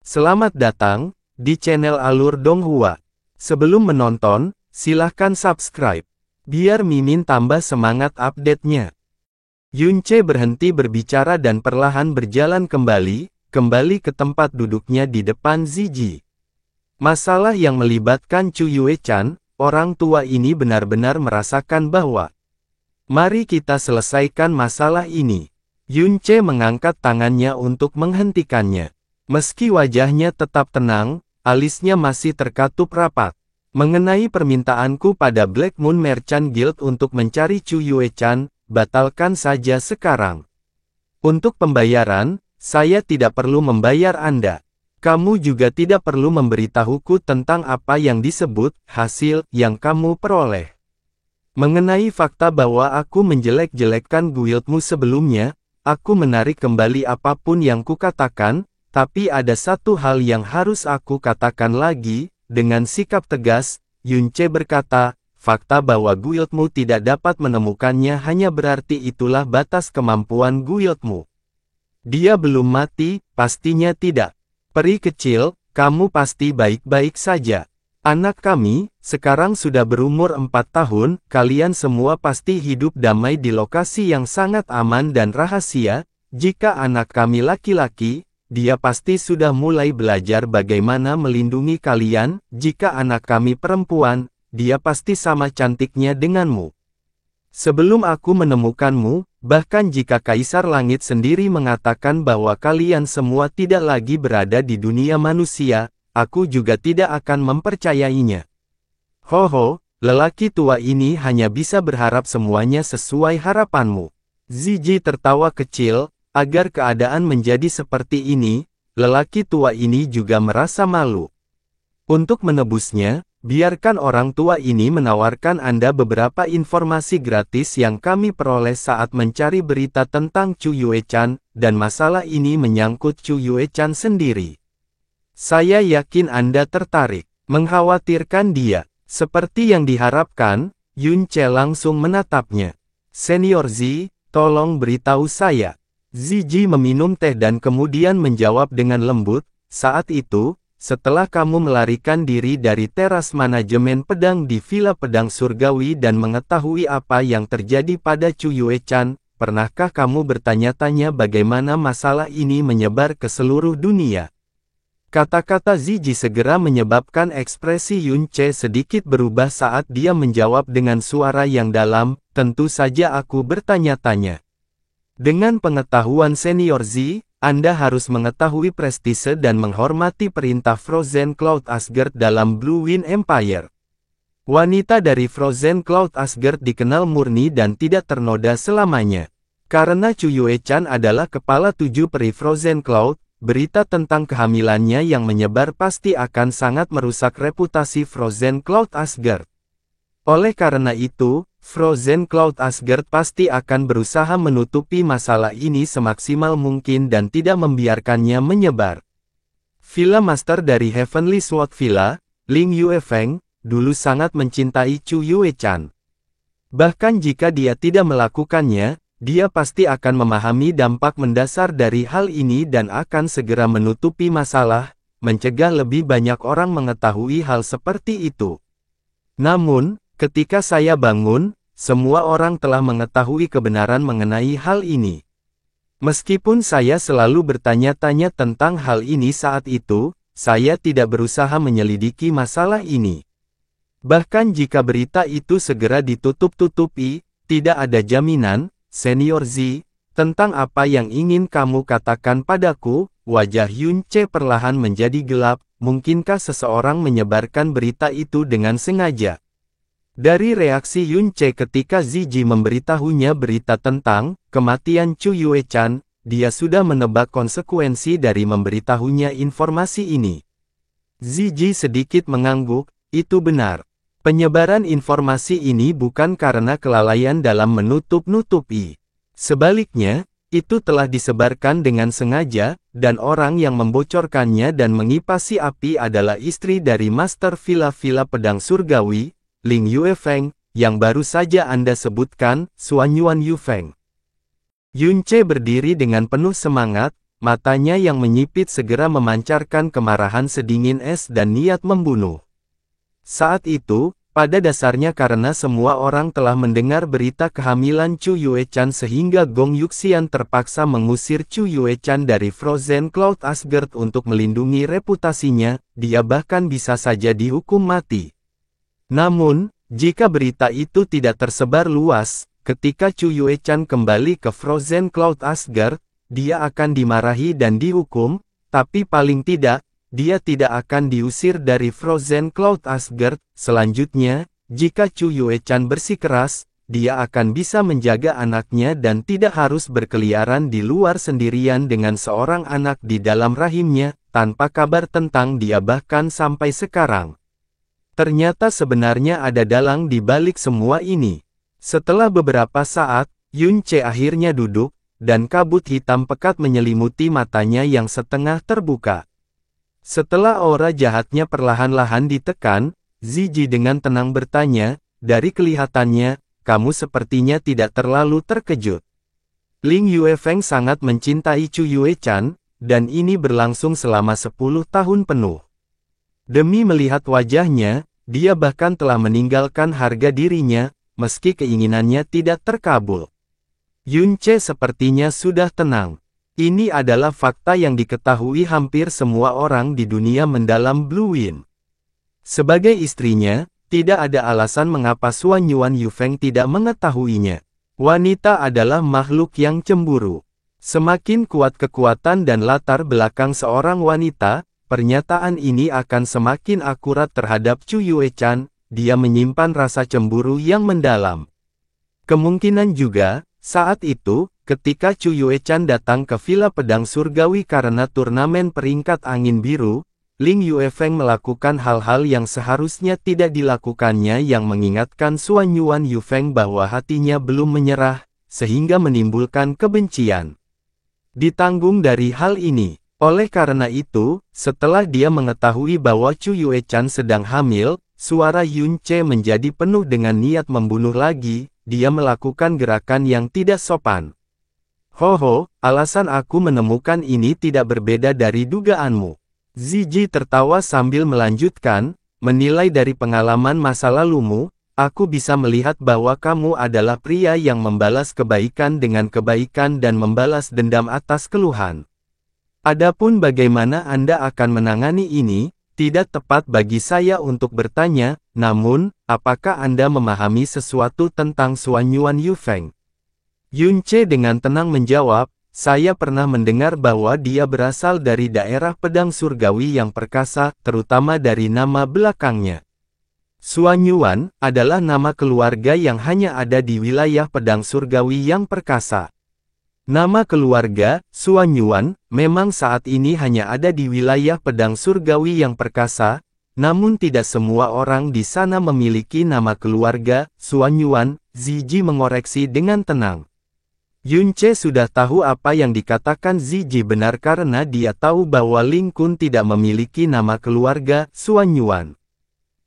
Selamat datang di channel Alur Donghua. Sebelum menonton, silahkan subscribe, biar Mimin tambah semangat update-nya. Yunce berhenti berbicara dan perlahan berjalan kembali ke tempat duduknya di depan Ziyi. Masalah yang melibatkan Chu Yue-chan, orang tua ini benar-benar merasakan bahwa mari kita selesaikan masalah ini. Yunce mengangkat tangannya untuk menghentikannya. Meski wajahnya tetap tenang, alisnya masih terkatup rapat. Mengenai permintaanku pada Black Moon Merchant Guild untuk mencari Chu Yue-chan, batalkan saja sekarang. Untuk pembayaran, saya tidak perlu membayar Anda. Kamu juga tidak perlu memberitahuku tentang apa yang disebut hasil yang kamu peroleh. Mengenai fakta bahwa aku menjelek-jelekkan guildmu sebelumnya, aku menarik kembali apapun yang kukatakan. Tapi ada satu hal yang harus aku katakan lagi, dengan sikap tegas, Yunce berkata, fakta bahwa guildmu tidak dapat menemukannya hanya berarti itulah batas kemampuan guildmu. Dia belum mati, pastinya tidak. Peri kecil, kamu pasti baik-baik saja. Anak kami, sekarang sudah berumur 4 tahun, kalian semua pasti hidup damai di lokasi yang sangat aman dan rahasia. Jika anak kami laki-laki, dia pasti sudah mulai belajar bagaimana melindungi kalian. Jika anak kami perempuan, dia pasti sama cantiknya denganmu. Sebelum aku menemukanmu, bahkan jika Kaisar Langit sendiri mengatakan bahwa kalian semua tidak lagi berada di dunia manusia, aku juga tidak akan mempercayainya. Hoho, lelaki tua ini hanya bisa berharap semuanya sesuai harapanmu. Ziyi tertawa kecil. Agar keadaan menjadi seperti ini, lelaki tua ini juga merasa malu. Untuk menebusnya, biarkan orang tua ini menawarkan Anda beberapa informasi gratis yang kami peroleh saat mencari berita tentang Chu Yue-chan, dan masalah ini menyangkut Chu Yue-chan sendiri. Saya yakin Anda tertarik. Mengkhawatirkan dia. Seperti yang diharapkan, Yunce langsung menatapnya. Senior Zi, tolong beritahu saya. Ziyi meminum teh dan kemudian menjawab dengan lembut, saat itu, setelah kamu melarikan diri dari teras manajemen pedang di Villa Pedang Surgawi dan mengetahui apa yang terjadi pada Chu Yue-chan, pernahkah kamu bertanya-tanya bagaimana masalah ini menyebar ke seluruh dunia? Kata-kata Ziyi segera menyebabkan ekspresi Yunce sedikit berubah saat dia menjawab dengan suara yang dalam, tentu saja aku bertanya-tanya. Dengan pengetahuan senior Z, Anda harus mengetahui prestise dan menghormati perintah Frozen Cloud Asgard dalam Blue Wind Empire. Wanita dari Frozen Cloud Asgard dikenal murni dan tidak ternoda selamanya. Karena Chu Yue-chan adalah kepala 7 peri Frozen Cloud, berita tentang kehamilannya yang menyebar pasti akan sangat merusak reputasi Frozen Cloud Asgard. Oleh karena itu, Frozen Cloud Asgard pasti akan berusaha menutupi masalah ini semaksimal mungkin dan tidak membiarkannya menyebar. Villa Master dari Heavenly Sword Villa, Ling Yuefeng, dulu sangat mencintai Chu Yue-chan. Bahkan jika dia tidak melakukannya, dia pasti akan memahami dampak mendasar dari hal ini dan akan segera menutupi masalah, mencegah lebih banyak orang mengetahui hal seperti itu. Namun, ketika saya bangun, semua orang telah mengetahui kebenaran mengenai hal ini. Meskipun saya selalu bertanya-tanya tentang hal ini saat itu, saya tidak berusaha menyelidiki masalah ini. Bahkan jika berita itu segera ditutup-tutupi, tidak ada jaminan, Senior Z, tentang apa yang ingin kamu katakan padaku. Wajah Yunce perlahan menjadi gelap. Mungkinkah seseorang menyebarkan berita itu dengan sengaja? Dari reaksi Yunce ketika Ziyi memberitahunya berita tentang kematian Chu Yue-chan, dia sudah menebak konsekuensi dari memberitahunya informasi ini. Ziyi sedikit mengangguk, itu benar. Penyebaran informasi ini bukan karena kelalaian dalam menutup-nutupi. Sebaliknya, itu telah disebarkan dengan sengaja, dan orang yang membocorkannya dan mengipasi api adalah istri dari Master Villa Pedang Surgawi, Ling Yuefeng, yang baru saja Anda sebutkan, Xuanyuan Yufeng. Yunce berdiri dengan penuh semangat, matanya yang menyipit segera memancarkan kemarahan sedingin es dan niat membunuh. Saat itu, pada dasarnya karena semua orang telah mendengar berita kehamilan Chu Yuechan sehingga Gong Yuxian terpaksa mengusir Chu Yuechan dari Frozen Cloud Asgard untuk melindungi reputasinya, dia bahkan bisa saja dihukum mati. Namun, jika berita itu tidak tersebar luas, ketika Chu Yuechan kembali ke Frozen Cloud Asgard, dia akan dimarahi dan dihukum, tapi paling tidak, dia tidak akan diusir dari Frozen Cloud Asgard. Selanjutnya, jika Chu Yuechan bersikeras, dia akan bisa menjaga anaknya dan tidak harus berkeliaran di luar sendirian dengan seorang anak di dalam rahimnya, tanpa kabar tentang dia bahkan sampai sekarang. Ternyata sebenarnya ada dalang di balik semua ini. Setelah beberapa saat, Yunce akhirnya duduk, dan kabut hitam pekat menyelimuti matanya yang setengah terbuka. Setelah aura jahatnya perlahan-lahan ditekan, Ziyi dengan tenang bertanya, dari kelihatannya, kamu sepertinya tidak terlalu terkejut. Ling Yuefeng sangat mencintai Chu Yuechan, dan ini berlangsung selama 10 tahun penuh. Demi melihat wajahnya, dia bahkan telah meninggalkan harga dirinya, meski keinginannya tidak terkabul. Yunce sepertinya sudah tenang. Ini adalah fakta yang diketahui hampir semua orang di dunia mendalam Blue Wind. Sebagai istrinya, tidak ada alasan mengapa Suan Yuan Yufeng tidak mengetahuinya. Wanita adalah makhluk yang cemburu. Semakin kuat kekuatan dan latar belakang seorang wanita, pernyataan ini akan semakin akurat terhadap Chu Yuechan, dia menyimpan rasa cemburu yang mendalam. Kemungkinan juga, saat itu, ketika Chu Yuechan datang ke Villa Pedang Surgawi karena turnamen peringkat angin biru, Ling Yuefeng melakukan hal-hal yang seharusnya tidak dilakukannya yang mengingatkan Suan Yuan Yufeng bahwa hatinya belum menyerah, sehingga menimbulkan kebencian. Ditanggung dari hal ini. Oleh karena itu, setelah dia mengetahui bahwa Chu Yuechan sedang hamil, suara Yunce menjadi penuh dengan niat membunuh lagi. Dia melakukan gerakan yang tidak sopan. Hoho, alasan aku menemukan ini tidak berbeda dari dugaanmu. Ziyi tertawa sambil melanjutkan, menilai dari pengalaman masa lalumu, aku bisa melihat bahwa kamu adalah pria yang membalas kebaikan dengan kebaikan dan membalas dendam atas keluhan. Adapun bagaimana Anda akan menangani ini, tidak tepat bagi saya untuk bertanya, namun, apakah Anda memahami sesuatu tentang Suan Yuan Yufeng? Yunce dengan tenang menjawab, saya pernah mendengar bahwa dia berasal dari daerah pedang surgawi yang perkasa, terutama dari nama belakangnya. Suan Yuan adalah nama keluarga yang hanya ada di wilayah pedang surgawi yang perkasa. Nama keluarga, Suan Yuan, memang saat ini hanya ada di wilayah pedang surgawi yang perkasa, namun tidak semua orang di sana memiliki nama keluarga, Suan Yuan. Ziyi mengoreksi dengan tenang. Yunce sudah tahu apa yang dikatakan Ziyi benar karena dia tahu bahwa Ling Kun tidak memiliki nama keluarga, Suan Yuan.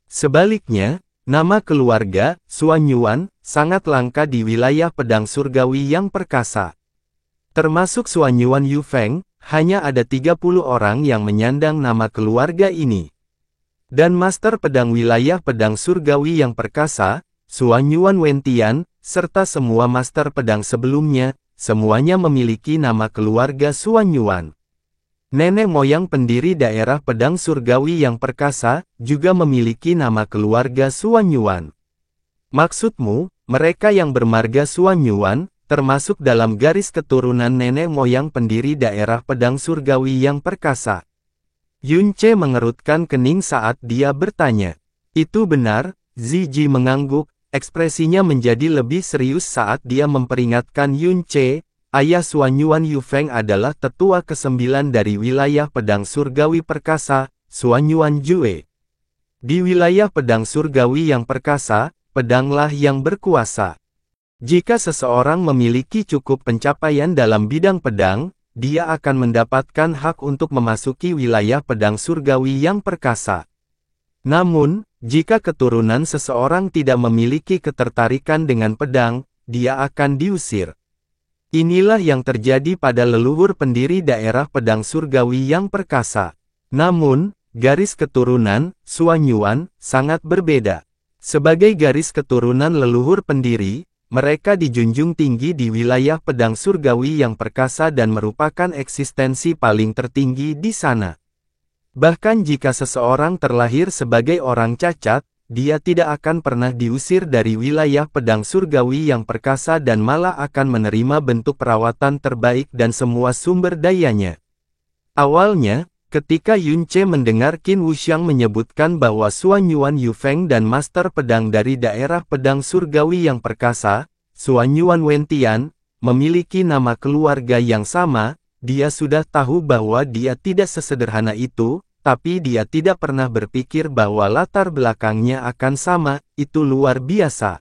Sebaliknya, nama keluarga, Suan Yuan, sangat langka di wilayah pedang surgawi yang perkasa. Termasuk Suan Yuan Yufeng, hanya ada 30 orang yang menyandang nama keluarga ini. Dan Master Pedang Wilayah Pedang Surgawi yang perkasa, Suan Yuan Wentian, serta semua Master Pedang sebelumnya, semuanya memiliki nama keluarga Suan Yuan. Nenek moyang pendiri daerah Pedang Surgawi yang perkasa, juga memiliki nama keluarga Suan Yuan. Maksudmu, mereka yang bermarga Suan Yuan, termasuk dalam garis keturunan nenek moyang pendiri daerah pedang surgawi yang perkasa. Yunce mengerutkan kening saat dia bertanya. Itu benar, Ziyi mengangguk, ekspresinya menjadi lebih serius saat dia memperingatkan Yunce, ayah Suan Yuan Yufeng adalah tetua ke-9 dari wilayah pedang surgawi perkasa, Suan Yuan Jue. Di wilayah pedang surgawi yang perkasa, pedanglah yang berkuasa. Jika seseorang memiliki cukup pencapaian dalam bidang pedang, dia akan mendapatkan hak untuk memasuki wilayah pedang surgawi yang perkasa. Namun, jika keturunan seseorang tidak memiliki ketertarikan dengan pedang, dia akan diusir. Inilah yang terjadi pada leluhur pendiri daerah pedang surgawi yang perkasa. Namun, garis keturunan, Suanyuan, sangat berbeda. Sebagai garis keturunan leluhur pendiri, mereka dijunjung tinggi di wilayah pedang surgawi yang perkasa dan merupakan eksistensi paling tertinggi di sana. Bahkan jika seseorang terlahir sebagai orang cacat, dia tidak akan pernah diusir dari wilayah pedang surgawi yang perkasa dan malah akan menerima bentuk perawatan terbaik dan semua sumber dayanya. Awalnya, ketika Yunce mendengar Qin Wuxiang menyebutkan bahwa Suanyuan Yufeng dan master pedang dari daerah pedang surgawi yang perkasa, Suanyuan Wentian, memiliki nama keluarga yang sama, dia sudah tahu bahwa dia tidak sesederhana itu, tapi dia tidak pernah berpikir bahwa latar belakangnya akan sama, itu luar biasa.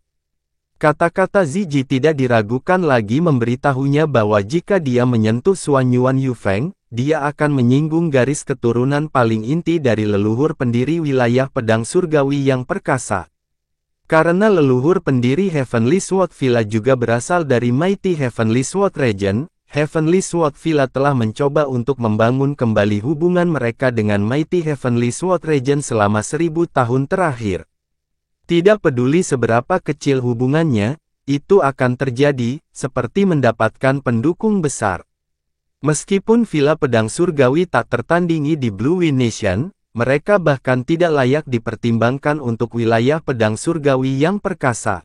Kata-kata Ziji tidak diragukan lagi memberitahunya bahwa jika dia menyentuh Suanyuan Yufeng, dia akan menyinggung garis keturunan paling inti dari leluhur pendiri wilayah pedang surgawi yang perkasa. Karena leluhur pendiri Heavenly Sword Villa juga berasal dari Mighty Heavenly Sword Region, Heavenly Sword Villa telah mencoba untuk membangun kembali hubungan mereka dengan Mighty Heavenly Sword Region selama 1000 tahun terakhir. Tidak peduli seberapa kecil hubungannya, itu akan terjadi, seperti mendapatkan pendukung besar. Meskipun Villa Pedang Surgawi tak tertandingi di Blue Wind Nation, mereka bahkan tidak layak dipertimbangkan untuk wilayah Pedang Surgawi yang perkasa.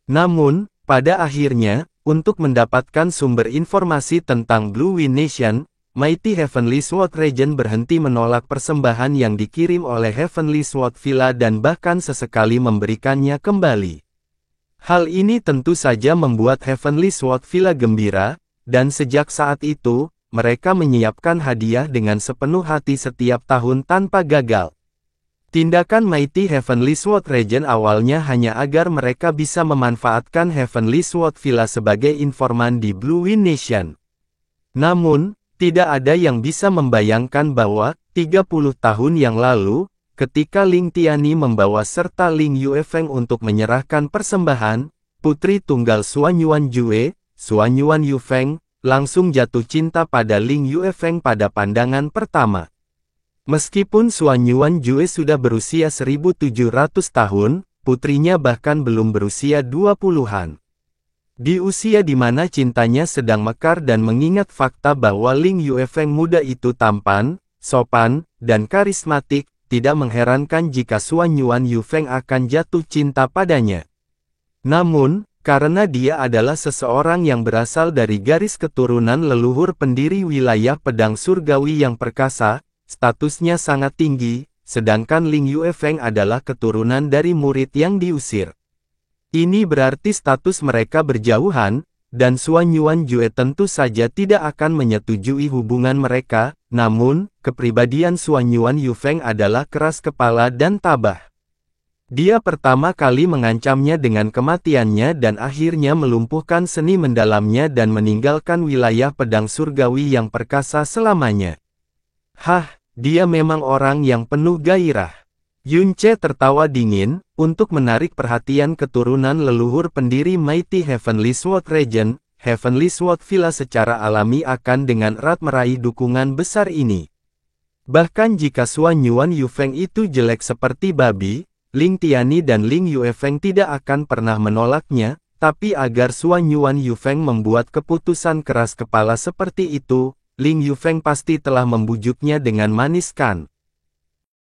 Namun, pada akhirnya, untuk mendapatkan sumber informasi tentang Blue Wind Nation, Mighty Heavenly Sword Region berhenti menolak persembahan yang dikirim oleh Heavenly Sword Villa dan bahkan sesekali memberikannya kembali. Hal ini tentu saja membuat Heavenly Sword Villa gembira, dan sejak saat itu, mereka menyiapkan hadiah dengan sepenuh hati setiap tahun tanpa gagal. Tindakan Mighty Heavenly Sword Region awalnya hanya agar mereka bisa memanfaatkan Heavenly Sword Villa sebagai informan di Blue Wind Nation. Namun, tidak ada yang bisa membayangkan bahwa, 30 tahun yang lalu, ketika Ling Tiani membawa serta Ling Yuefeng untuk menyerahkan persembahan, putri tunggal Suanyuan Jue, Suanyuan Yufeng, langsung jatuh cinta pada Ling Yuefeng pada pandangan pertama. Meskipun Suanyuan Jue sudah berusia 1700 tahun, putrinya bahkan belum berusia 20-an. Di usia di mana cintanya sedang mekar dan mengingat fakta bahwa Ling Yuefeng muda itu tampan, sopan, dan karismatik, tidak mengherankan jika Suanyuan Yufeng akan jatuh cinta padanya. Namun, karena dia adalah seseorang yang berasal dari garis keturunan leluhur pendiri wilayah pedang surgawi yang perkasa, statusnya sangat tinggi, sedangkan Ling Yuefeng adalah keturunan dari murid yang diusir. Ini berarti status mereka berjauhan, dan Suanyuan Jue tentu saja tidak akan menyetujui hubungan mereka, namun, kepribadian Suanyuan Yufeng adalah keras kepala dan tabah. Dia pertama kali mengancamnya dengan kematiannya dan akhirnya melumpuhkan seni mendalamnya dan meninggalkan wilayah pedang surgawi yang perkasa selamanya. Hah, dia memang orang yang penuh gairah. Yunce tertawa dingin, untuk menarik perhatian keturunan leluhur pendiri Mighty Heavenly Sword Region, Heavenly Sword Villa secara alami akan dengan erat meraih dukungan besar ini. Bahkan jika Suanyuan Yufeng itu jelek seperti babi, Ling Tiani dan Ling Yuefeng tidak akan pernah menolaknya, tapi agar Suanyuan Yufeng membuat keputusan keras kepala seperti itu, Ling Yufeng pasti telah membujuknya dengan manis kan.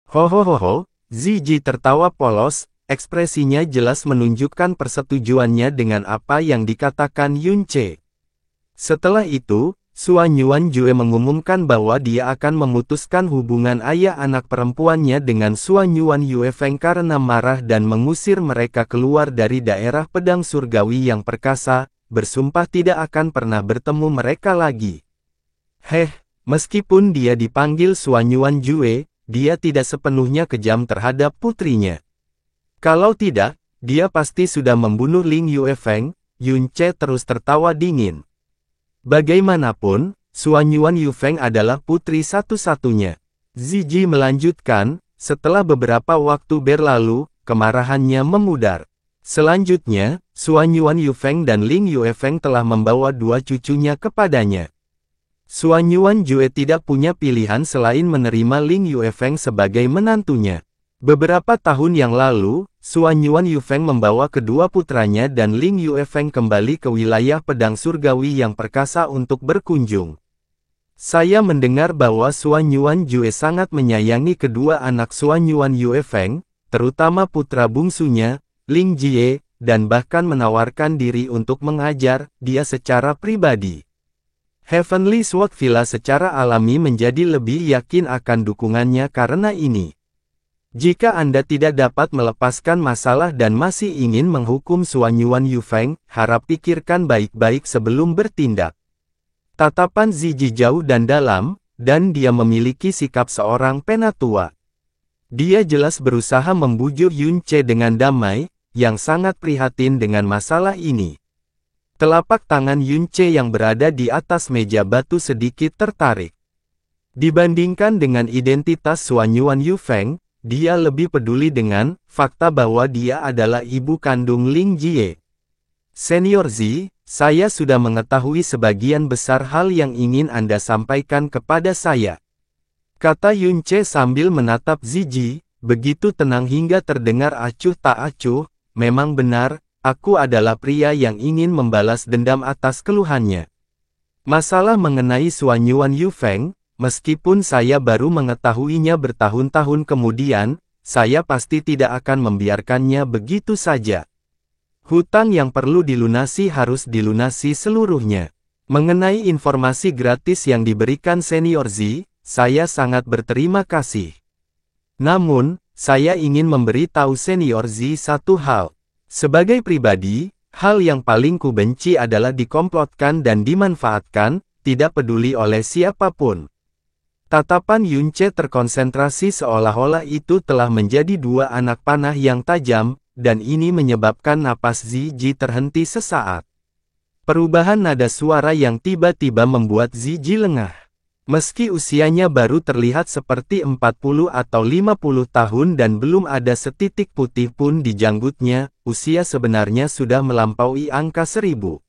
Hohohoho, Ziji tertawa polos, ekspresinya jelas menunjukkan persetujuannya dengan apa yang dikatakan Yunce. Setelah itu, Suanyuan Jue mengumumkan bahwa dia akan memutuskan hubungan ayah anak perempuannya dengan Suanyuan Yuefeng karena marah dan mengusir mereka keluar dari daerah pedang surgawi yang perkasa, bersumpah tidak akan pernah bertemu mereka lagi. Meskipun dia dipanggil Suanyuan Jue, dia tidak sepenuhnya kejam terhadap putrinya. Kalau tidak, dia pasti sudah membunuh Ling Yuefeng. Yunce terus tertawa dingin. Bagaimanapun, Suanyuan Yufeng adalah putri satu-satunya. Ziji melanjutkan, setelah beberapa waktu berlalu, kemarahannya memudar. Selanjutnya, Xuanyuan Yufeng dan Ling Yuefeng telah membawa dua cucunya kepadanya. Xuanyuan Jue tidak punya pilihan selain menerima Ling Yuefeng sebagai menantunya. Beberapa tahun yang lalu, Xuanyuan Yufeng membawa kedua putranya dan Ling Yuefeng kembali ke wilayah pedang surgawi yang perkasa untuk berkunjung. Saya mendengar bahwa Xuanyuan Jue sangat menyayangi kedua anak Xuanyuan Yuefeng, terutama putra bungsunya, Ling Jie, dan bahkan menawarkan diri untuk mengajar dia secara pribadi. Heavenly Sword Villa secara alami menjadi lebih yakin akan dukungannya karena ini. Jika Anda tidak dapat melepaskan masalah dan masih ingin menghukum Xuanyuan Yufeng, harap pikirkan baik-baik sebelum bertindak. Tatapan Ziyi jauh dan dalam, dan dia memiliki sikap seorang penatua. Dia jelas berusaha membujuk Yunce dengan damai, yang sangat prihatin dengan masalah ini. Telapak tangan Yunce yang berada di atas meja batu sedikit tertarik. Dibandingkan dengan identitas Xuanyuan Yufeng, dia lebih peduli dengan fakta bahwa dia adalah ibu kandung Ling Jie. Senior Z, saya sudah mengetahui sebagian besar hal yang ingin Anda sampaikan kepada saya. Kata Yunce sambil menatap Ziyi, begitu tenang hingga terdengar acuh tak acuh. Memang benar, aku adalah pria yang ingin membalas dendam atas keluhannya. Masalah mengenai Xuanyuan Yufeng, meskipun saya baru mengetahuinya bertahun-tahun kemudian, saya pasti tidak akan membiarkannya begitu saja. Hutang yang perlu dilunasi harus dilunasi seluruhnya. Mengenai informasi gratis yang diberikan Senior Z, saya sangat berterima kasih. Namun, saya ingin memberi tahu Senior Z satu hal. Sebagai pribadi, hal yang paling ku benci adalah dikomplotkan dan dimanfaatkan, tidak peduli oleh siapapun. Tatapan Yunce terkonsentrasi seolah-olah itu telah menjadi dua anak panah yang tajam, dan ini menyebabkan napas Ziyi terhenti sesaat. Perubahan nada suara yang tiba-tiba membuat Ziyi lengah. Meski usianya baru terlihat seperti 40 atau 50 tahun dan belum ada setitik putih pun di janggutnya, usia sebenarnya sudah melampaui angka 1000.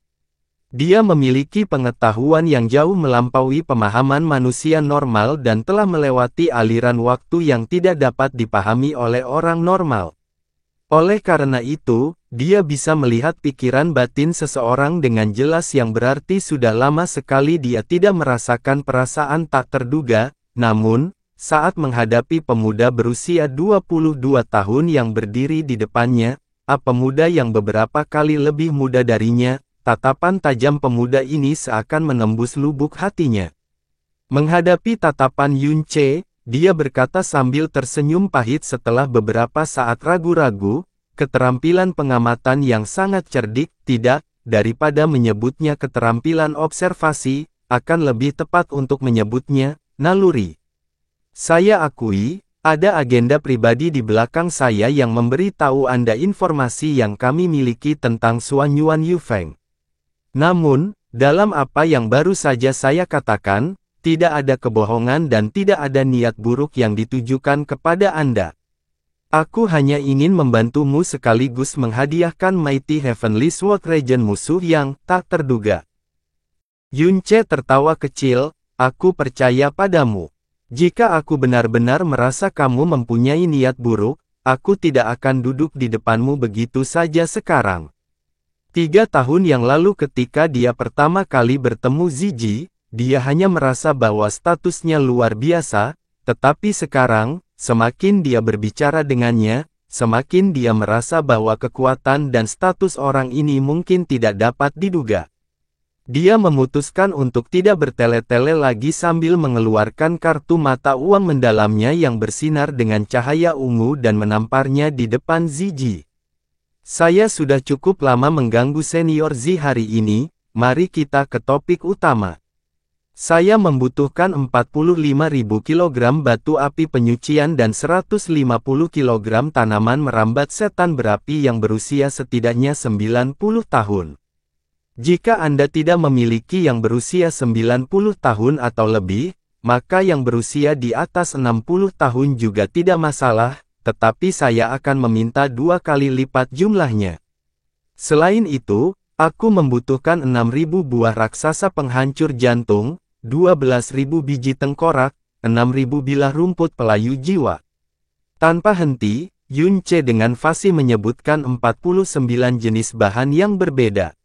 Dia memiliki pengetahuan yang jauh melampaui pemahaman manusia normal dan telah melewati aliran waktu yang tidak dapat dipahami oleh orang normal. Oleh karena itu, dia bisa melihat pikiran batin seseorang dengan jelas yang berarti sudah lama sekali dia tidak merasakan perasaan tak terduga, namun, saat menghadapi pemuda berusia 22 tahun yang berdiri di depannya, pemuda yang beberapa kali lebih muda darinya, tatapan tajam pemuda ini seakan menembus lubuk hatinya. Menghadapi tatapan Yunce, dia berkata sambil tersenyum pahit setelah beberapa saat ragu-ragu, keterampilan pengamatan yang sangat cerdik, tidak, daripada menyebutnya keterampilan observasi, akan lebih tepat untuk menyebutnya, naluri. Saya akui, ada agenda pribadi di belakang saya yang memberi tahu Anda informasi yang kami miliki tentang Xuanyuan Yufeng. Namun, dalam apa yang baru saja saya katakan, tidak ada kebohongan dan tidak ada niat buruk yang ditujukan kepada Anda. Aku hanya ingin membantumu sekaligus menghadiahkan Mighty Heavenly Sword Regen musuh yang tak terduga. Yunce tertawa kecil, aku percaya padamu. Jika aku benar-benar merasa kamu mempunyai niat buruk, aku tidak akan duduk di depanmu begitu saja sekarang. 3 tahun yang lalu ketika dia pertama kali bertemu Ziyi, dia hanya merasa bahwa statusnya luar biasa, tetapi sekarang, semakin dia berbicara dengannya, semakin dia merasa bahwa kekuatan dan status orang ini mungkin tidak dapat diduga. Dia memutuskan untuk tidak bertele-tele lagi sambil mengeluarkan kartu mata uang mendalamnya yang bersinar dengan cahaya ungu dan menamparnya di depan Ziyi. Saya sudah cukup lama mengganggu Senior Z hari ini, mari kita ke topik utama. Saya membutuhkan 45.000 kg batu api penyucian dan 150 kg tanaman merambat setan berapi yang berusia setidaknya 90 tahun. Jika Anda tidak memiliki yang berusia 90 tahun atau lebih, maka yang berusia di atas 60 tahun juga tidak masalah, tetapi saya akan meminta 2 kali lipat jumlahnya. Selain itu, aku membutuhkan 6.000 buah raksasa penghancur jantung, 12.000 biji tengkorak, 6.000 bilah rumput pelayu jiwa. Tanpa henti, Yunce dengan fasih menyebutkan 49 jenis bahan yang berbeda.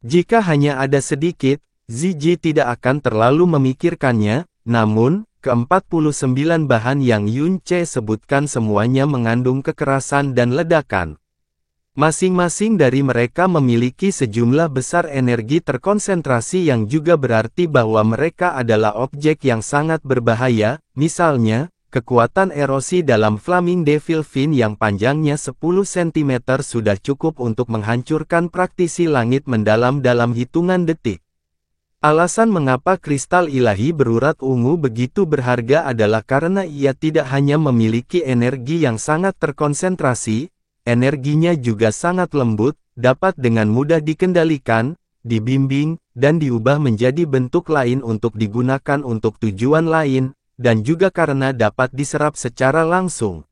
Jika hanya ada sedikit, Zizi tidak akan terlalu memikirkannya, namun, ke-49 bahan yang Yunce sebutkan semuanya mengandung kekerasan dan ledakan. Masing-masing dari mereka memiliki sejumlah besar energi terkonsentrasi yang juga berarti bahwa mereka adalah objek yang sangat berbahaya, misalnya, kekuatan erosi dalam Flaming Devil Fin yang panjangnya 10 cm sudah cukup untuk menghancurkan praktisi langit mendalam dalam hitungan detik. Alasan mengapa kristal ilahi berurat ungu begitu berharga adalah karena ia tidak hanya memiliki energi yang sangat terkonsentrasi, energinya juga sangat lembut, dapat dengan mudah dikendalikan, dibimbing, dan diubah menjadi bentuk lain untuk digunakan untuk tujuan lain, dan juga karena dapat diserap secara langsung.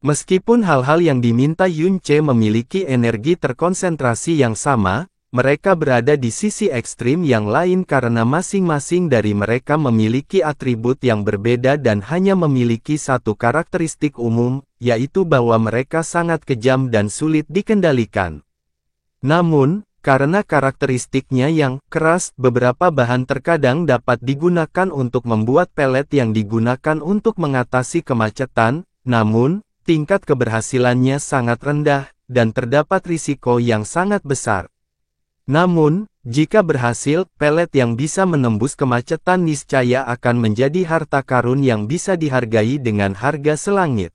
Meskipun hal-hal yang diminta Yunce memiliki energi terkonsentrasi yang sama, mereka berada di sisi ekstrim yang lain karena masing-masing dari mereka memiliki atribut yang berbeda dan hanya memiliki satu karakteristik umum, yaitu bahwa mereka sangat kejam dan sulit dikendalikan. Namun, karena karakteristiknya yang keras, beberapa bahan terkadang dapat digunakan untuk membuat pelet yang digunakan untuk mengatasi kemacetan, namun, tingkat keberhasilannya sangat rendah, dan terdapat risiko yang sangat besar. Namun, jika berhasil, pelet yang bisa menembus kemacetan niscaya akan menjadi harta karun yang bisa dihargai dengan harga selangit.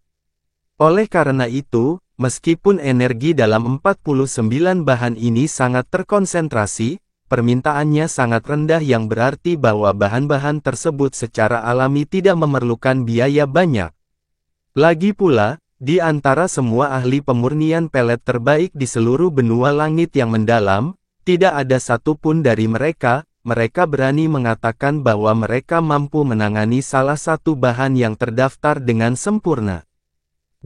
Oleh karena itu, meskipun energi dalam 49 bahan ini sangat terkonsentrasi, permintaannya sangat rendah yang berarti bahwa bahan-bahan tersebut secara alami tidak memerlukan biaya banyak. Lagi pula, di antara semua ahli pemurnian pelet terbaik di seluruh benua langit yang mendalam, tidak ada satupun dari mereka berani mengatakan bahwa mereka mampu menangani salah satu bahan yang terdaftar dengan sempurna.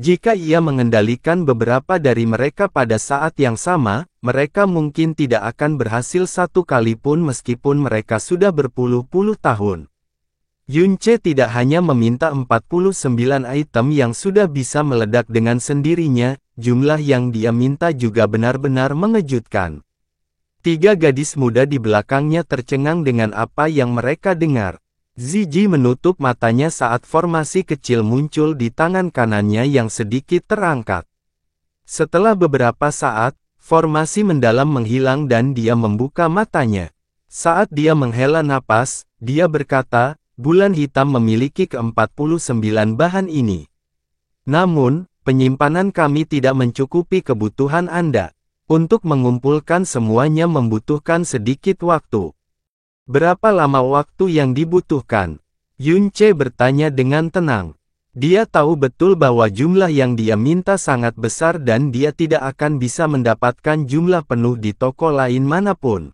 Jika ia mengendalikan beberapa dari mereka pada saat yang sama, mereka mungkin tidak akan berhasil satu kali pun meskipun mereka sudah berpuluh-puluh tahun. Yunce tidak hanya meminta 49 item yang sudah bisa meledak dengan sendirinya, jumlah yang dia minta juga benar-benar mengejutkan. 3 gadis muda di belakangnya tercengang dengan apa yang mereka dengar. Zizi menutup matanya saat formasi kecil muncul di tangan kanannya yang sedikit terangkat. Setelah beberapa saat, formasi mendalam menghilang dan dia membuka matanya. Saat dia menghela napas, dia berkata, bulan hitam memiliki ke-49 bahan ini. Namun, penyimpanan kami tidak mencukupi kebutuhan Anda. Untuk mengumpulkan semuanya membutuhkan sedikit waktu. Berapa lama waktu yang dibutuhkan? Yunce bertanya dengan tenang. Dia tahu betul bahwa jumlah yang dia minta sangat besar dan dia tidak akan bisa mendapatkan jumlah penuh di toko lain manapun.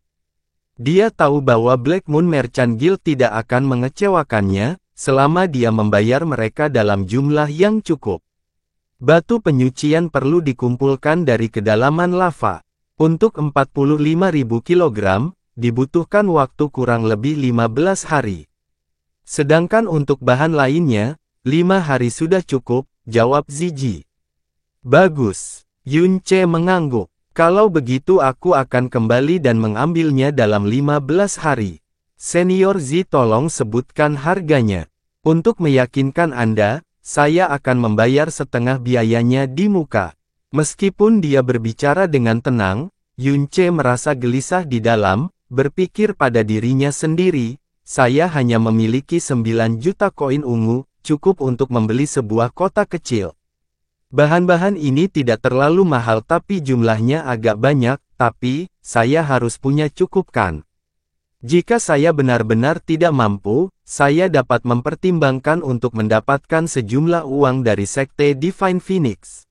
Dia tahu bahwa Black Moon Merchant Guild tidak akan mengecewakannya, selama dia membayar mereka dalam jumlah yang cukup. Batu penyucian perlu dikumpulkan dari kedalaman lava. Untuk 45.000 kilogram, dibutuhkan waktu kurang lebih 15 hari. Sedangkan untuk bahan lainnya, 5 hari sudah cukup, jawab Zizi. Bagus. Yunce mengangguk. Kalau begitu aku akan kembali dan mengambilnya dalam 15 hari. Senior Z tolong sebutkan harganya. Untuk meyakinkan Anda, saya akan membayar setengah biayanya di muka. Meskipun dia berbicara dengan tenang, Yunce merasa gelisah di dalam, berpikir pada dirinya sendiri, saya hanya memiliki 9 juta koin ungu, cukup untuk membeli sebuah kota kecil. Bahan-bahan ini tidak terlalu mahal tapi jumlahnya agak banyak, tapi, saya harus punya cukup kan? Jika saya benar-benar tidak mampu, saya dapat mempertimbangkan untuk mendapatkan sejumlah uang dari Sekte Divine Phoenix.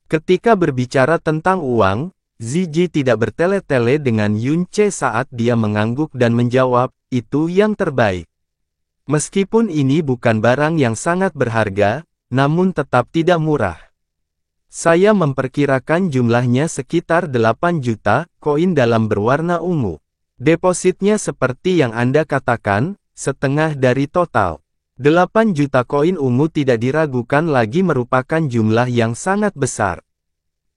Ketika berbicara tentang uang, Zizi tidak bertele-tele dengan Yunce saat dia mengangguk dan menjawab, itu yang terbaik. Meskipun ini bukan barang yang sangat berharga, namun tetap tidak murah. Saya memperkirakan jumlahnya sekitar 8 juta koin dalam berwarna ungu. Depositnya seperti yang Anda katakan, setengah dari total. 8 juta koin ungu tidak diragukan lagi merupakan jumlah yang sangat besar.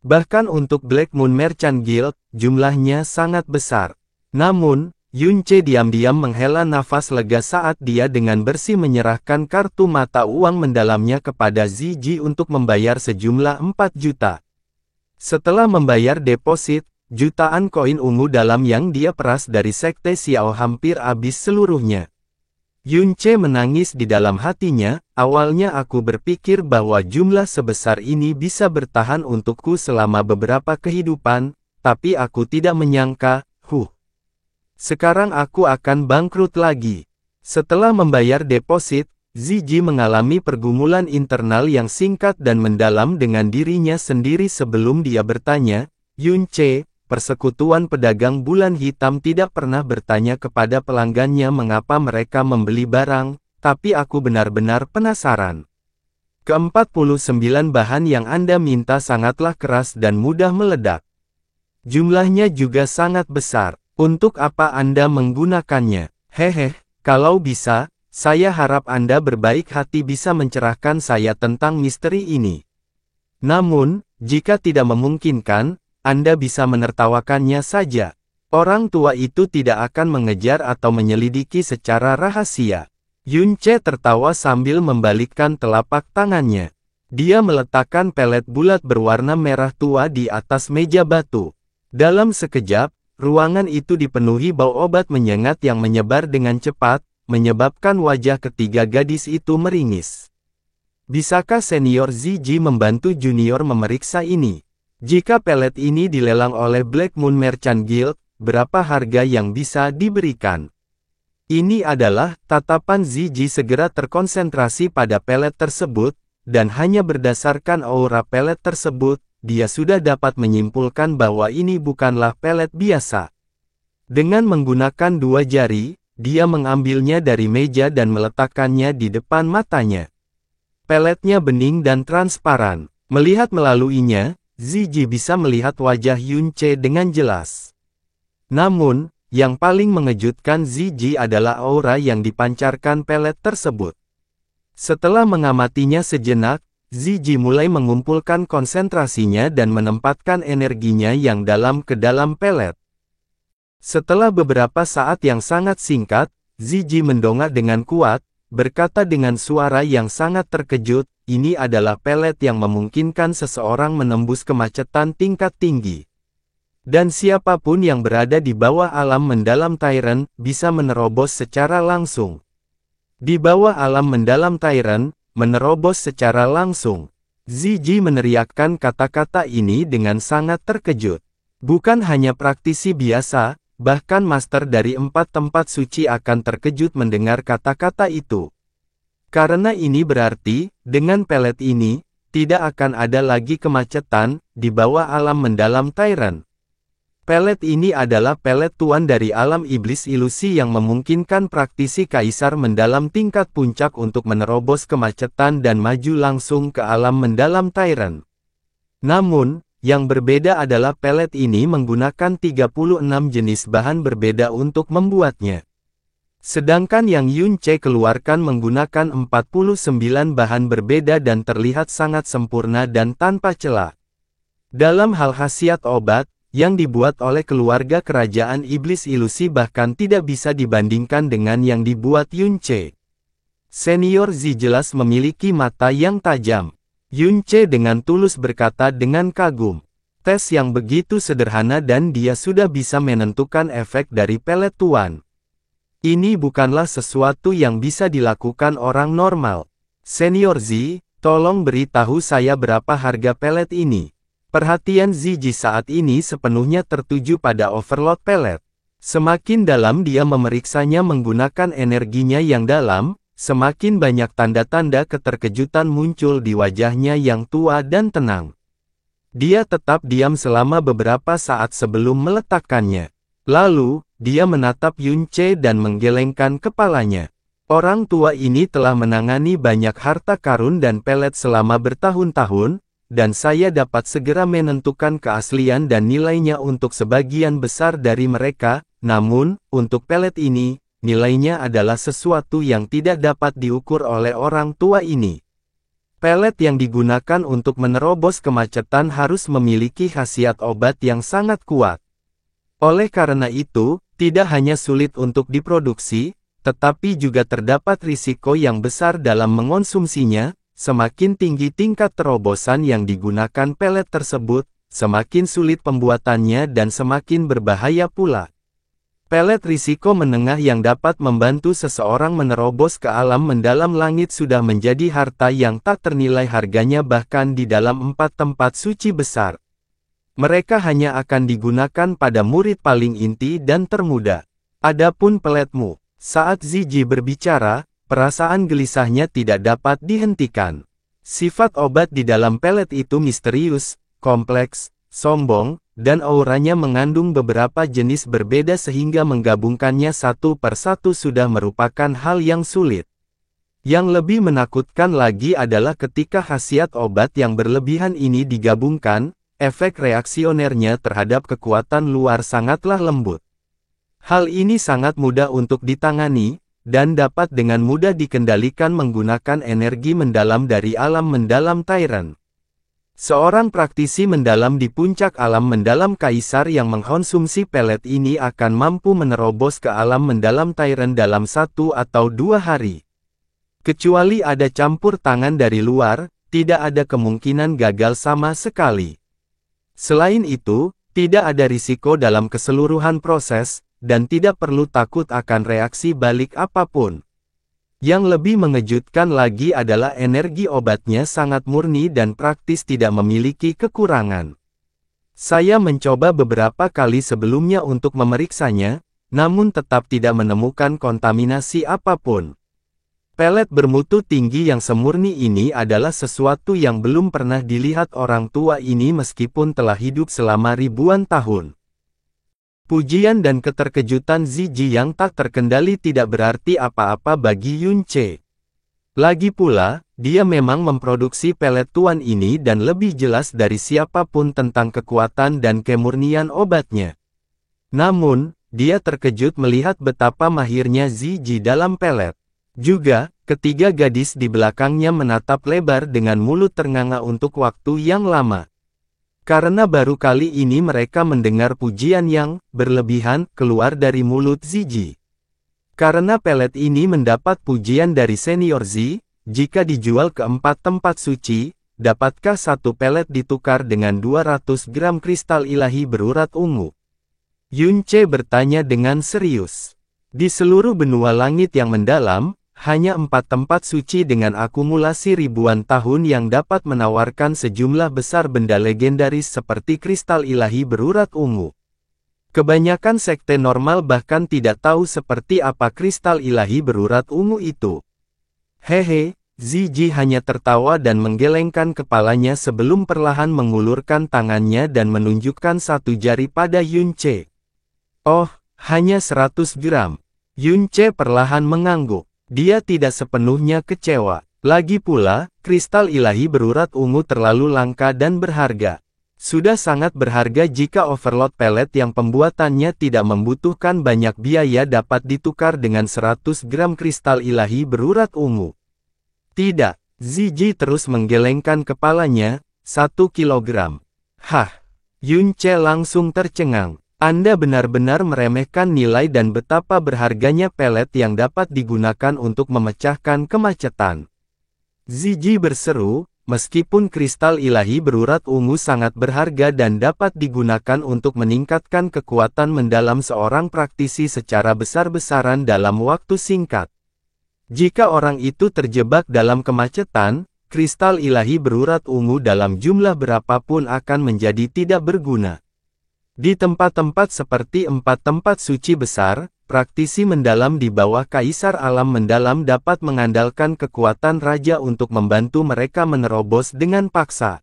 Bahkan untuk Black Moon Merchant Guild, jumlahnya sangat besar. Namun, Yunce diam-diam menghela nafas lega saat dia dengan bersih menyerahkan kartu mata uang mendalamnya kepada Ziji untuk membayar sejumlah 4 juta. Setelah membayar deposit, jutaan koin ungu dalam yang dia peras dari Sekte Xiao hampir habis seluruhnya. Yunce menangis di dalam hatinya, awalnya aku berpikir bahwa jumlah sebesar ini bisa bertahan untukku selama beberapa kehidupan, tapi aku tidak menyangka, sekarang aku akan bangkrut lagi. Setelah membayar deposit, Ziji mengalami pergumulan internal yang singkat dan mendalam dengan dirinya sendiri sebelum dia bertanya, Yunce, persekutuan pedagang bulan hitam tidak pernah bertanya kepada pelanggannya mengapa mereka membeli barang, tapi aku benar-benar penasaran. Ke-49 bahan yang Anda minta sangatlah keras dan mudah meledak. Jumlahnya juga sangat besar. Untuk apa Anda menggunakannya? Hehe, kalau bisa, saya harap Anda berbaik hati bisa mencerahkan saya tentang misteri ini. Namun, jika tidak memungkinkan, Anda bisa menertawakannya saja. Orang tua itu tidak akan mengejar atau menyelidiki secara rahasia. Yunce tertawa sambil membalikkan telapak tangannya. Dia meletakkan pelet bulat berwarna merah tua di atas meja batu. Dalam sekejap, ruangan itu dipenuhi bau obat menyengat yang menyebar dengan cepat, menyebabkan wajah ketiga gadis itu meringis. Bisakah senior Ziji membantu junior memeriksa ini? Jika pelet ini dilelang oleh Black Moon Merchant Guild, berapa harga yang bisa diberikan? Ini adalah, tatapan Ziji segera terkonsentrasi pada pelet tersebut, dan hanya berdasarkan aura pelet tersebut, dia sudah dapat menyimpulkan bahwa ini bukanlah pelet biasa. Dengan menggunakan 2 jari, dia mengambilnya dari meja dan meletakkannya di depan matanya. Peletnya bening dan transparan. Melihat melaluinya, Ziji bisa melihat wajah Yunce dengan jelas. Namun, yang paling mengejutkan Ziji adalah aura yang dipancarkan pelet tersebut. Setelah mengamatinya sejenak, Ziji mulai mengumpulkan konsentrasinya dan menempatkan energinya yang dalam ke dalam pelet. Setelah beberapa saat yang sangat singkat, Ziji mendongak dengan kuat, berkata dengan suara yang sangat terkejut, ini adalah pelet yang memungkinkan seseorang menembus kemacetan tingkat tinggi. Dan siapapun yang berada di bawah alam mendalam Tyrant, bisa menerobos secara langsung. Di bawah alam mendalam Tyrant, menerobos secara langsung. Ziji meneriakkan kata-kata ini dengan sangat terkejut. Bukan hanya praktisi biasa, bahkan master dari 4 tempat suci akan terkejut mendengar kata-kata itu. Karena ini berarti, dengan pelet ini, tidak akan ada lagi kemacetan di bawah alam mendalam Tyrant. Pelet ini adalah pelet tuan dari alam iblis ilusi yang memungkinkan praktisi kaisar mendalam tingkat puncak untuk menerobos kemacetan dan maju langsung ke alam mendalam Tyrant. Namun, yang berbeda adalah pelet ini menggunakan 36 jenis bahan berbeda untuk membuatnya. Sedangkan yang Yunce keluarkan menggunakan 49 bahan berbeda dan terlihat sangat sempurna dan tanpa celah. Dalam hal khasiat obat, yang dibuat oleh keluarga kerajaan iblis ilusi bahkan tidak bisa dibandingkan dengan yang dibuat Yunce. Senior Z jelas memiliki mata yang tajam. Yunce dengan tulus berkata dengan kagum. Tes yang begitu sederhana dan dia sudah bisa menentukan efek dari pelet tuan. Ini bukanlah sesuatu yang bisa dilakukan orang normal. Senior Z, tolong beritahu saya berapa harga pelet ini. Perhatian Ziji saat ini sepenuhnya tertuju pada overload pelet. Semakin dalam dia memeriksanya menggunakan energinya yang dalam, semakin banyak tanda-tanda keterkejutan muncul di wajahnya yang tua dan tenang. Dia tetap diam selama beberapa saat sebelum meletakkannya. Lalu, dia menatap Yunce dan menggelengkan kepalanya. Orang tua ini telah menangani banyak harta karun dan pelet selama bertahun-tahun, dan saya dapat segera menentukan keaslian dan nilainya untuk sebagian besar dari mereka, namun, untuk pelet ini, nilainya adalah sesuatu yang tidak dapat diukur oleh orang tua ini. Pelet yang digunakan untuk menerobos kemacetan harus memiliki khasiat obat yang sangat kuat. Oleh karena itu, tidak hanya sulit untuk diproduksi, tetapi juga terdapat risiko yang besar dalam mengonsumsinya. Semakin tinggi tingkat terobosan yang digunakan pelet tersebut, semakin sulit pembuatannya dan semakin berbahaya pula. Pelet risiko menengah yang dapat membantu seseorang menerobos ke alam mendalam langit sudah menjadi harta yang tak ternilai harganya bahkan di dalam 4 tempat suci besar. Mereka hanya akan digunakan pada murid paling inti dan termuda. Adapun peletmu, saat Ziji berbicara, perasaan gelisahnya tidak dapat dihentikan. Sifat obat di dalam pelet itu misterius, kompleks, sombong, dan auranya mengandung beberapa jenis berbeda sehingga menggabungkannya satu persatu sudah merupakan hal yang sulit. Yang lebih menakutkan lagi adalah ketika khasiat obat yang berlebihan ini digabungkan, efek reaksionernya terhadap kekuatan luar sangatlah lembut. Hal ini sangat mudah untuk ditangani, dan dapat dengan mudah dikendalikan menggunakan energi mendalam dari alam mendalam Tyrant. Seorang praktisi mendalam di puncak alam mendalam Kaisar yang mengkonsumsi pelet ini akan mampu menerobos ke alam mendalam Tyrant dalam 1 atau 2 hari. Kecuali ada campur tangan dari luar, tidak ada kemungkinan gagal sama sekali. Selain itu, tidak ada risiko dalam keseluruhan proses, dan tidak perlu takut akan reaksi balik apapun. Yang lebih mengejutkan lagi adalah energi obatnya sangat murni dan praktis tidak memiliki kekurangan. Saya mencoba beberapa kali sebelumnya untuk memeriksanya, namun tetap tidak menemukan kontaminasi apapun. Pelet bermutu tinggi yang semurni ini adalah sesuatu yang belum pernah dilihat orang tua ini meskipun telah hidup selama ribuan tahun. Pujian dan keterkejutan Ziji yang tak terkendali tidak berarti apa-apa bagi Yunce. Lagi pula, dia memang memproduksi pelet tuan ini dan lebih jelas dari siapapun tentang kekuatan dan kemurnian obatnya. Namun, dia terkejut melihat betapa mahirnya Ziji dalam pelet. Juga, ketiga gadis di belakangnya menatap lebar dengan mulut ternganga untuk waktu yang lama. Karena baru kali ini mereka mendengar pujian yang berlebihan keluar dari mulut Ziji. Karena pelet ini mendapat pujian dari senior Z, jika dijual ke 4 tempat suci, dapatkah satu pelet ditukar dengan 200 gram kristal ilahi berurat ungu? Yunce bertanya dengan serius. Di seluruh benua langit yang mendalam, hanya 4 tempat suci dengan akumulasi ribuan tahun yang dapat menawarkan sejumlah besar benda legendaris seperti kristal ilahi berurat ungu. Kebanyakan sekte normal bahkan tidak tahu seperti apa kristal ilahi berurat ungu itu. Hehe, Ziji hanya tertawa dan menggelengkan kepalanya sebelum perlahan mengulurkan tangannya dan menunjukkan satu jari pada Yunce. Oh, hanya 100 gram. Yunce perlahan mengangguk. Dia tidak sepenuhnya kecewa. Lagi pula, kristal ilahi berurat ungu terlalu langka dan berharga. Sudah sangat berharga jika overload pelet yang pembuatannya tidak membutuhkan banyak biaya dapat ditukar dengan 100 gram kristal ilahi berurat ungu. Tidak, Ziji terus menggelengkan kepalanya, 1 kilogram. Hah, Yunce langsung tercengang. Anda benar-benar meremehkan nilai dan betapa berharganya pelet yang dapat digunakan untuk memecahkan kemacetan. Ziji berseru, meskipun kristal ilahi berurat ungu sangat berharga dan dapat digunakan untuk meningkatkan kekuatan mendalam seorang praktisi secara besar-besaran dalam waktu singkat. Jika orang itu terjebak dalam kemacetan, kristal ilahi berurat ungu dalam jumlah berapapun akan menjadi tidak berguna. Di tempat-tempat seperti 4 tempat suci besar, praktisi mendalam di bawah Kaisar Alam Mendalam dapat mengandalkan kekuatan raja untuk membantu mereka menerobos dengan paksa.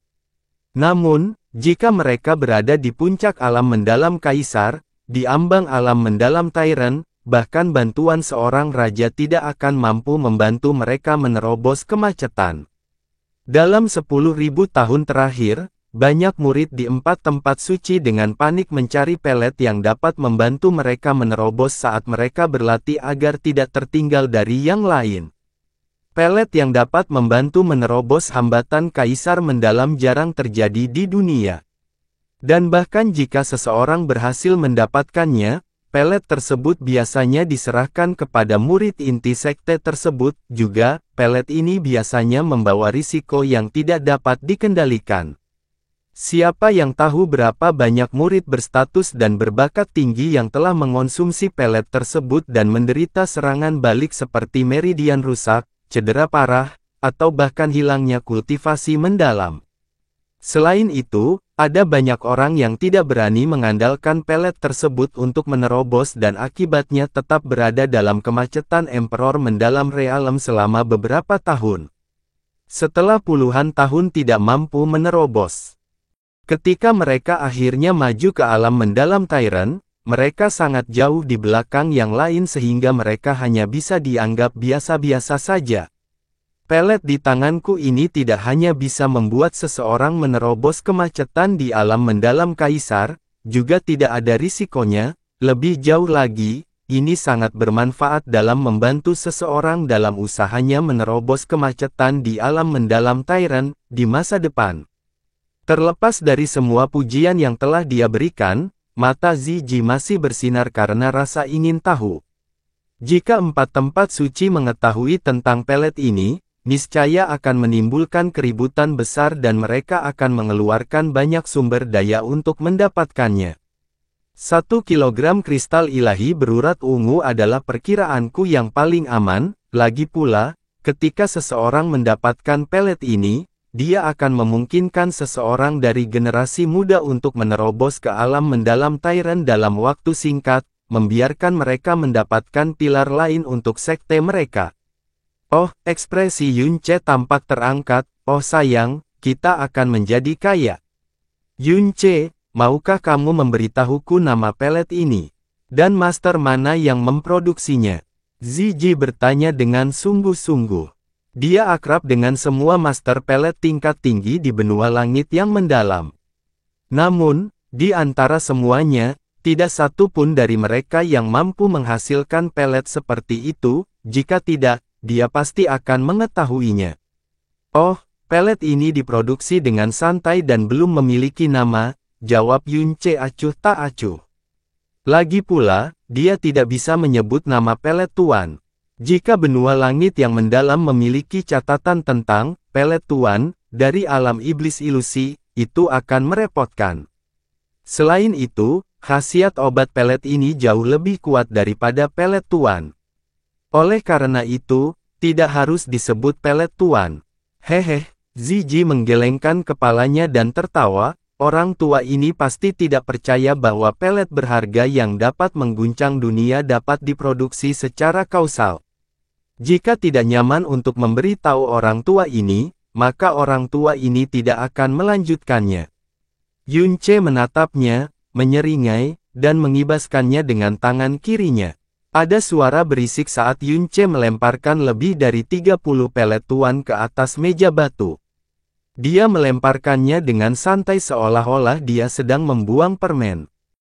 Namun, jika mereka berada di puncak alam mendalam Kaisar, di ambang alam mendalam Tyrant, bahkan bantuan seorang raja tidak akan mampu membantu mereka menerobos kemacetan. Dalam 10.000 tahun terakhir, banyak murid di 4 tempat suci dengan panik mencari pelet yang dapat membantu mereka menerobos saat mereka berlatih agar tidak tertinggal dari yang lain. Pelet yang dapat membantu menerobos hambatan kaisar mendalam jarang terjadi di dunia. Dan bahkan jika seseorang berhasil mendapatkannya, pelet tersebut biasanya diserahkan kepada murid inti sekte tersebut. Juga, pelet ini biasanya membawa risiko yang tidak dapat dikendalikan. Siapa yang tahu berapa banyak murid berstatus dan berbakat tinggi yang telah mengonsumsi pelet tersebut dan menderita serangan balik seperti meridian rusak, cedera parah, atau bahkan hilangnya kultivasi mendalam. Selain itu, ada banyak orang yang tidak berani mengandalkan pelet tersebut untuk menerobos dan akibatnya tetap berada dalam kemacetan Emperor mendalam realem selama beberapa tahun. Setelah puluhan tahun tidak mampu menerobos. Ketika mereka akhirnya maju ke alam mendalam Tyrant, mereka sangat jauh di belakang yang lain sehingga mereka hanya bisa dianggap biasa-biasa saja. Pelet di tanganku ini tidak hanya bisa membuat seseorang menerobos kemacetan di alam mendalam kaisar, juga tidak ada risikonya. Lebih jauh lagi, ini sangat bermanfaat dalam membantu seseorang dalam usahanya menerobos kemacetan di alam mendalam Tyrant di masa depan. Terlepas dari semua pujian yang telah dia berikan, mata Ziji masih bersinar karena rasa ingin tahu. Jika 4 tempat suci mengetahui tentang pelet ini, niscaya akan menimbulkan keributan besar dan mereka akan mengeluarkan banyak sumber daya untuk mendapatkannya. 1 kilogram kristal ilahi berurat ungu adalah perkiraanku yang paling aman. Lagi pula, ketika seseorang mendapatkan pelet ini, dia akan memungkinkan seseorang dari generasi muda untuk menerobos ke alam mendalam Tyrant dalam waktu singkat, membiarkan mereka mendapatkan pilar lain untuk sekte mereka. Oh, ekspresi Yunce tampak terangkat. Oh sayang, kita akan menjadi kaya. Yunce, maukah kamu memberitahuku nama pelet ini? Dan master mana yang memproduksinya? Ziji bertanya dengan sungguh-sungguh. Dia akrab dengan semua master pelet tingkat tinggi di benua langit yang mendalam. Namun, di antara semuanya, tidak satu pun dari mereka yang mampu menghasilkan pelet seperti itu. Jika tidak, dia pasti akan mengetahuinya. Oh, pelet ini diproduksi dengan santai dan belum memiliki nama, jawab Yunce acuh tak acuh. Lagi pula, dia tidak bisa menyebut nama pelet tuan. Jika benua langit yang mendalam memiliki catatan tentang pelet tuan dari alam iblis ilusi, itu akan merepotkan. Selain itu, khasiat obat pelet ini jauh lebih kuat daripada pelet tuan. Oleh karena itu, tidak harus disebut pelet tuan. Hehe, Ziji menggelengkan kepalanya dan tertawa. Orang tua ini pasti tidak percaya bahwa pelet berharga yang dapat mengguncang dunia dapat diproduksi secara kausal. Jika tidak nyaman untuk memberitahu orang tua ini, maka orang tua ini tidak akan melanjutkannya. Yunce menatapnya, menyeringai, dan mengibaskannya dengan tangan kirinya. Ada suara berisik saat Yunce melemparkan lebih dari 30 pelet tuan ke atas meja batu. Dia melemparkannya dengan santai seolah-olah dia sedang membuang permen.